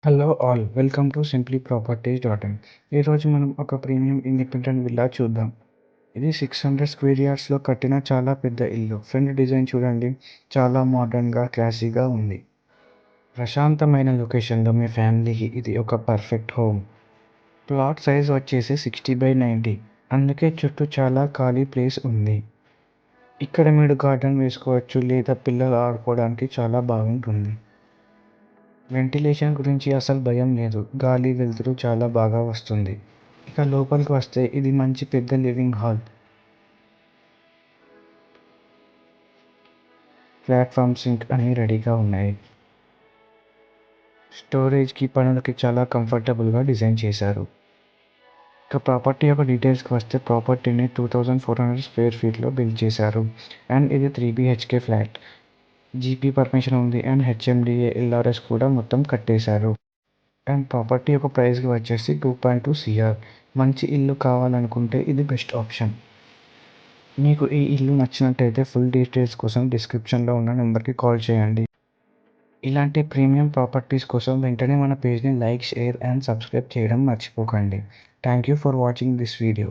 Hello all welcome to simply properties dot in. ఈరోజు మనం ఒక ప్రీమియం ఇండిపెండెంట్ విల్లా చూద్దాం. ఇది 600 స్క్వేర్ యార్డ్స్లో కట్టిన చాలా పెద్ద ఇల్లు. ఫ్రంట్ డిజైన్ చూడండి, చాలా మోడర్న్గా క్లాసీగా ఉంది. ప్రశాంతమైన లొకేషన్లో మీ ఫ్యామిలీకి ఇది ఒక పర్ఫెక్ట్ హోమ్. ప్లాట్ సైజ్ వచ్చేసి 60/90, అందుకే చుట్టూ చాలా ఖాళీ ప్లేస్ ఉంది. ఇక్కడ మీరు గార్డెన్ వేసుకోవచ్చు లేదా పిల్లలు ఆడుకోవడానికి చాలా బాగుంటుంది. వెంటిలేషన్ గురించి అసలు భయం లేదు, గాలి వెలుతురు చాలా బాగా వస్తుంది. ఇక లోపలికి వస్తే ఇది మంచి పెద్ద లివింగ్ హాల్. ప్లాట్ఫామ్ సింక్ అన్నీ రెడీగా ఉన్నాయి. స్టోరేజ్కి పనులకి చాలా కంఫర్టబుల్గా డిజైన్ చేశారు. ఇక ప్రాపర్టీ యొక్క డీటెయిల్స్కి వస్తే ప్రాపర్టీని 2400 స్క్వేర్ ఫీట్లో బిల్డ్ చేశారు. అండ్ ఇది 3 BHK ఫ్లాట్. జీపీ పర్మిషన్ ఉంది అండ్ హెచ్ఎండిఏ ఎల్ఆర్ఎస్ కూడా మొత్తం కట్టేశారు. అండ్ ప్రాపర్టీ యొక్క ప్రైస్కి వచ్చేసి 2.2 CR. మంచి ఇల్లు కావాలనుకుంటే ఇది బెస్ట్ ఆప్షన్. మీకు ఈ ఇల్లు నచ్చినట్టయితే ఫుల్ డీటెయిల్స్ కోసం డిస్క్రిప్షన్లో ఉన్న నెంబర్కి కాల్ చేయండి. ఇలాంటి ప్రీమియం ప్రాపర్టీస్ కోసం వెంటనే మన పేజ్ని లైక్, షేర్ అండ్ సబ్స్క్రైబ్ చేయడం మర్చిపోకండి. Thank you for watching this video.